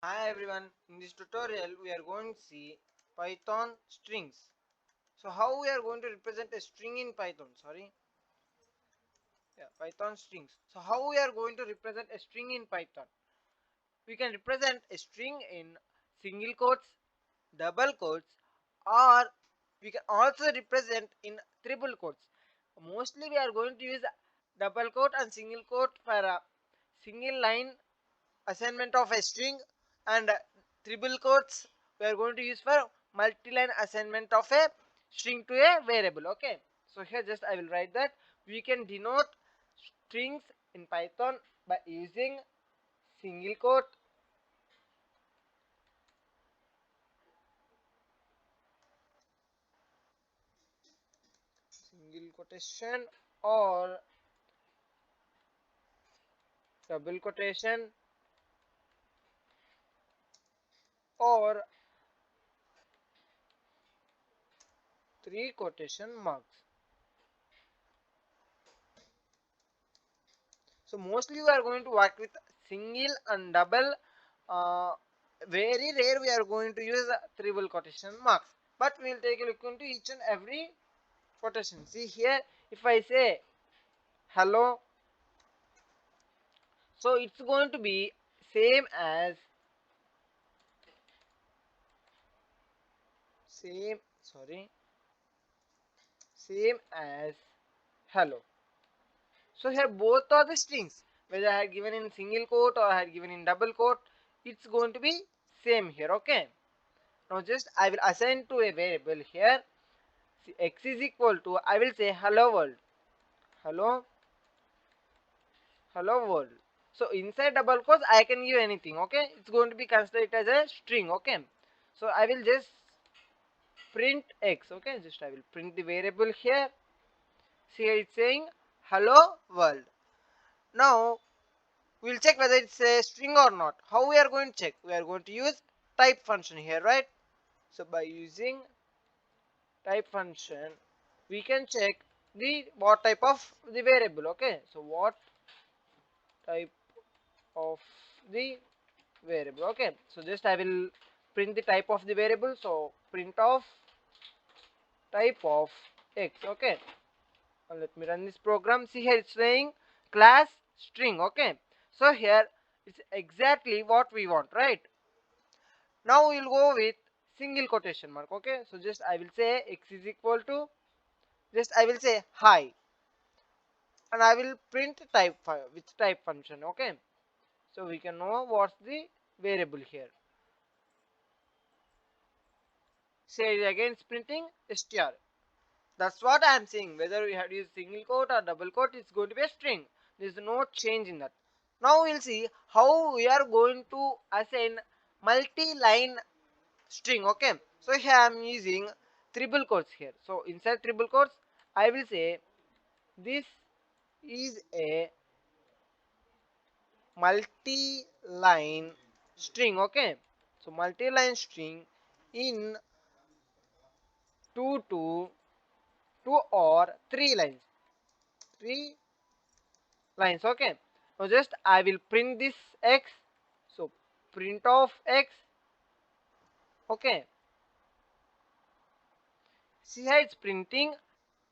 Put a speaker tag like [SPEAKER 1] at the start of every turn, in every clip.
[SPEAKER 1] Hi everyone, in this tutorial we are going to see Python strings. So how we are going to represent a string in Python, Python strings. So how we are going to represent a string in Python? We can represent a string in single quotes, double quotes, or we can also represent in triple quotes. Mostly we are going to use double quote and single quote for a single line assignment of a string, and triple quotes we are going to use for multi-line assignment of a string to a variable. Okay, so here just I will write that we can denote strings in Python by using single quote, single quotation, or double quotation, or three quotation marks. So mostly we are going to work with single and double. Uh, Very rare we are going to use triple quotation marks. But we will take a look into each and every quotation. See here, if I say hello, so it's going to be same as same. Sorry, same as hello. So here both are the strings. Whether I had given in single quote or I had given in double quote, it's going to be same here. Okay. Now just I will assign to a variable here. See, x is equal to, I will say hello world. Hello, hello world. So inside double quotes I can give anything. Okay, it's going to be considered as a string. Okay, so I will just print x. Okay, just I will print the variable here. See here it's saying hello world. Now we'll check whether it's a string or not. How we are going to check? We are going to use type function here, right? So by using type function we can check the what type of the variable. Okay, so what type of the variable. Okay, so just I will print the type of the variable. So print of type of x. Okay, now let me run this program. See here it's saying class string. Okay, so here it's exactly what we want, right? Now we'll go with single quotation mark. Okay, so just I will say x is equal to, just I will say hi, and I will print type with type function. Okay, so we can know what's the variable here. Say again it's printing str. That's what I am saying. Whether we have to use single quote or double quote, it's going to be a string. There is no change in that. Now we'll see how we are going to assign multi-line string. Okay, so here I am using triple quotes here. So inside triple quotes I will say this is a multi-line string. Okay, so multi-line string in 2 or 3 lines. 3 lines. Okay, now just I will print this x. So print of x. Okay, see how it's printing.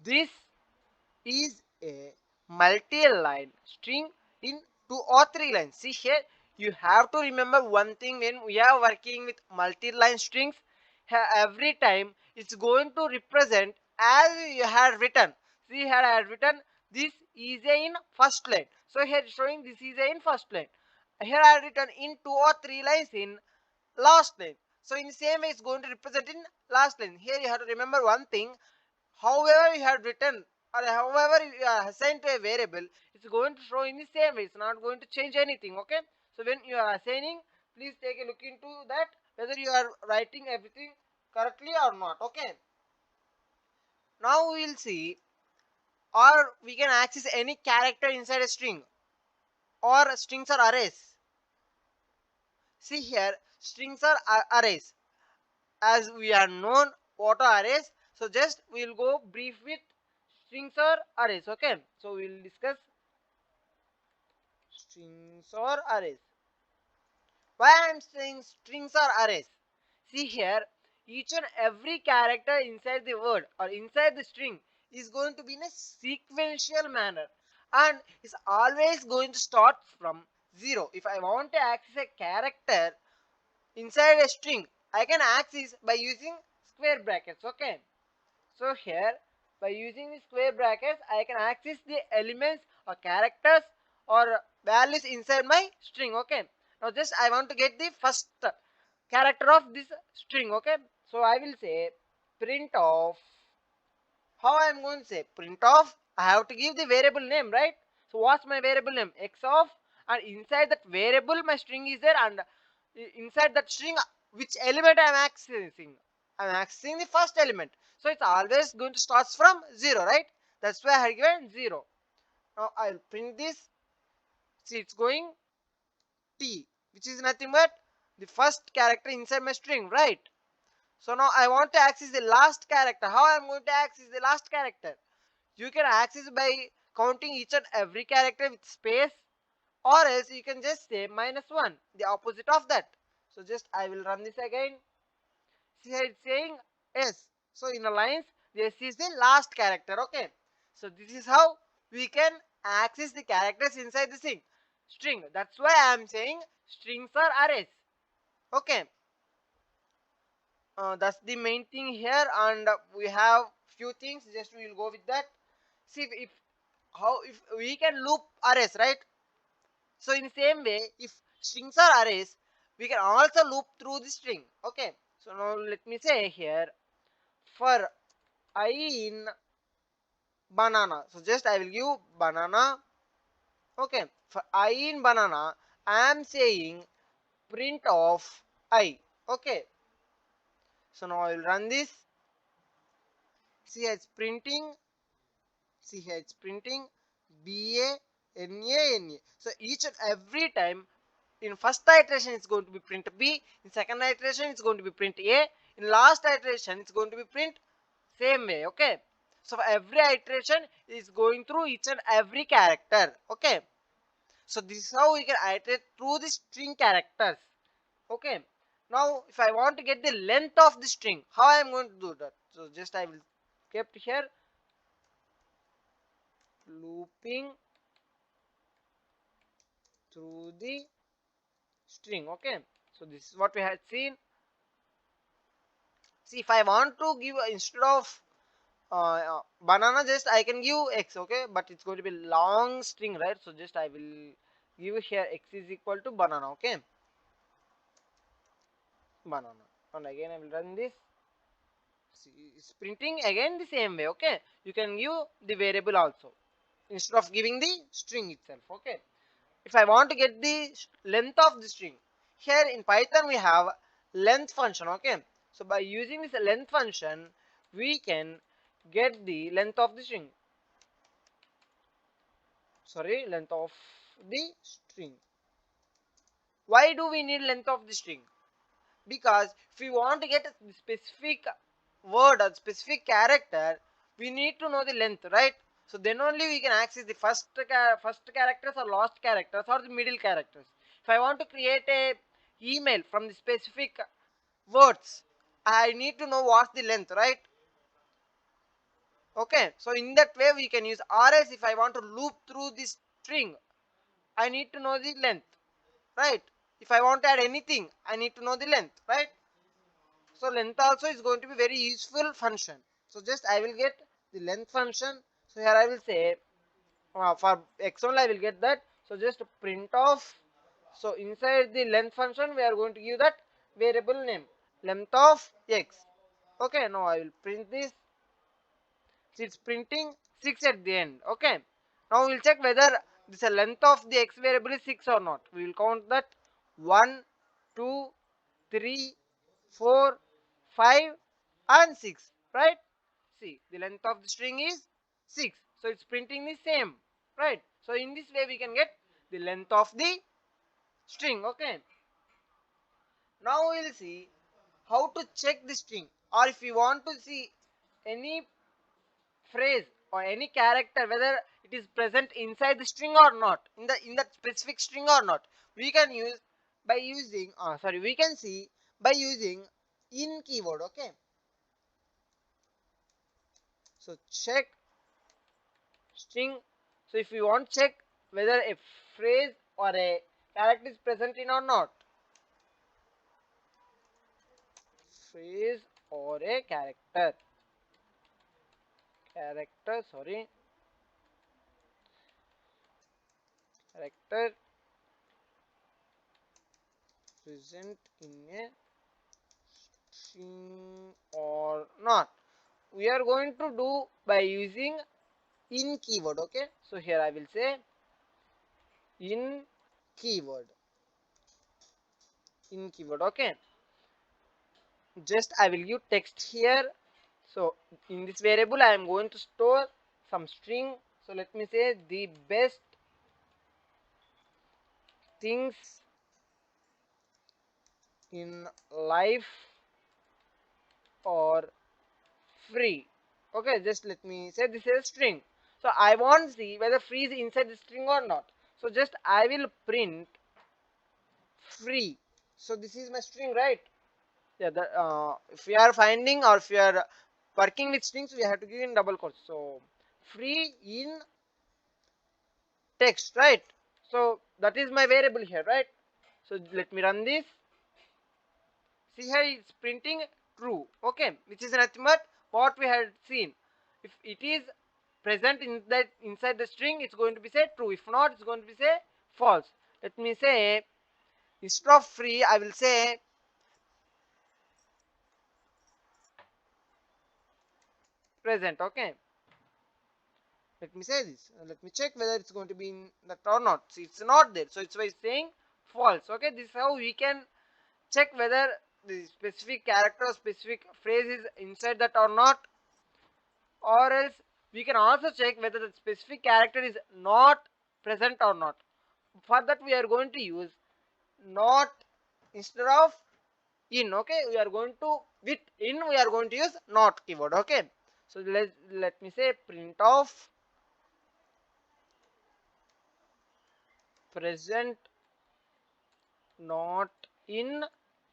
[SPEAKER 1] This is a multi-line string in 2 or 3 lines. See here, you have to remember one thing when we are working with multi-line strings. Here every time it's going to represent as you had written. See here I had written this is a in first line. So here it's showing this is a in first line. Here I had written in 2 or 3 lines in last line. So in the same way it's going to represent in last line. Here you have to remember one thing. However you have written or however you are assigned to a variable, it's going to show in the same way. It's not going to change anything. Okay, so when you are assigning, please take a look into that whether you are writing everything correctly or not. Okay, now we will see, or we can access any character inside a string, or strings are arrays. See here, strings are arrays, as we are known what are arrays. So just we will go brief with strings or arrays. Okay, so we will discuss strings or arrays. Why I'm saying strings are arrays? See here, each and every character inside the word or inside the string is going to be in a sequential manner, and is always going to start from 0. If I want to access a character inside a string, I can access by using square brackets. Okay, so here by using the square brackets I can access the elements or characters or values inside my string. Okay, now just I want to get the first character of this string. Okay, so I will say print of, how I am going to say print of, I have to give the variable name, right? So what's my variable name? X of, and inside that variable my string is there, and inside that string which element I am accessing? I am accessing the first element, so it's always going to start from 0, right? That's why I have given 0. Now I'll print this. See, it's going T, which is nothing but the first character inside my string, right? So now I want to access the last character. How I am going to access the last character? You can access by counting each and every character with space, or else you can just say -1, the opposite of that. So just I will run this again. See here it's saying S. So in the lines, this is the last character. Okay. So this is how we can access the characters inside the string. That's why I am saying strings are arrays. Okay. That's the main thing here, and we have few things. Just we will go with that. See if how if we can loop arrays, right? So in the same way, if strings are arrays, we can also loop through the string. Okay, so now let me say here for I in banana, so just I will give banana. Okay, for I in banana, I am saying print of I. Okay, so now I will run this. See here it's printing. See here it's printing BANA. So each and every time in first iteration it's going to be print B, in second iteration it's going to be print A, in last iteration it's going to be print same way. Okay, so for every iteration is going through each and every character. Okay, so this is how we can iterate through the string characters. Okay, now if I want to get the length of the string, how I am going to do that? So just I will kept here looping through the string. Okay, so this is what we had seen. See, if I want to give instead of banana, just I can give x. Okay, but it's going to be long string, right? So just I will give here x is equal to banana. Okay, banana, and again I will run this. See, it's printing again the same way. Okay, you can give the variable also instead of giving the string itself. Okay, if I want to get the length of the string, here in Python we have length function. Okay, so by using this length function we can get the length of the string, sorry, length of the string. Why do we need length of the string? Because if we want to get a specific word or specific character, we need to know the length, right? So then only we can access the first characters or last characters or the middle characters. If I want to create a email from the specific words, I need to know what's the length, right? Okay, so in that way we can use rs. If I want to loop through this string, I need to know the length, right? If I want to add anything, I need to know the length, right? So length also is going to be very useful function. So just I will get the length function. So here I will say for x1 I will get that. So just print off. So inside the length function we are going to give that variable name length of x. Okay, now I will print this. So it's printing 6 at the end. Okay, now we'll check whether this length of the x variable is 6 or not. We will count that 1, 2, 3, 4, 5 and 6, right? See, the length of the string is 6, so it's printing the same, right? So in this way we can get the length of the string. Okay, now we'll see how to check the string, or if we want to see any phrase or any character whether it is present inside the string or not, in that specific string or not, we can use by using we can see by using in keyword. Okay, so check string. So if you want check whether a phrase or a character is present in or not, phrase or a character sorry character present in a string or not, we are going to do by using in keyword. Okay, so here I will say in keyword, okay, just I will give text here. So in this variable I am going to store some string. So let me say the best things in life or free. Okay, just let me say this is a string. So I want to see whether free is inside the string or not. So just I will print free. So this is my string, right? Yeah, if we are finding or if we are working with strings, we have to give in double quotes. So free in text, right? So that is my variable here, right? So let me run this. See here it's printing true. Okay, which is nothing but what we had seen. If it is present in that inside the string, it's going to be say true. If not, it's going to be say false. Let me say instead of free, I will say present. Okay, let me say this. Let me check whether it's going to be in that or not. See, it's not there, so it's by saying false. Okay, this is how we can check whether the specific character or specific phrase is inside that or not, or else we can also check whether the specific character is not present or not. For that we are going to use not instead of in. Okay, we are going to with in we are going to use not keyword. Okay, so let me say print of present not in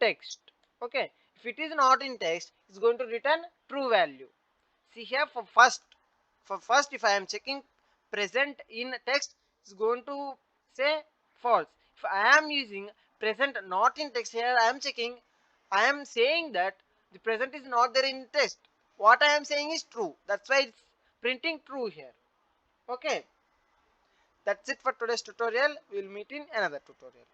[SPEAKER 1] text. Okay, if it is not in text, it's going to return true value. See here for first if I am checking present in text, it's going to say false. If I am using present not in text, here I am checking, I am saying that the present is not there in text. What I am saying is true, that's why it's printing true here. Okay, that's it for today's tutorial. We'll meet in another tutorial.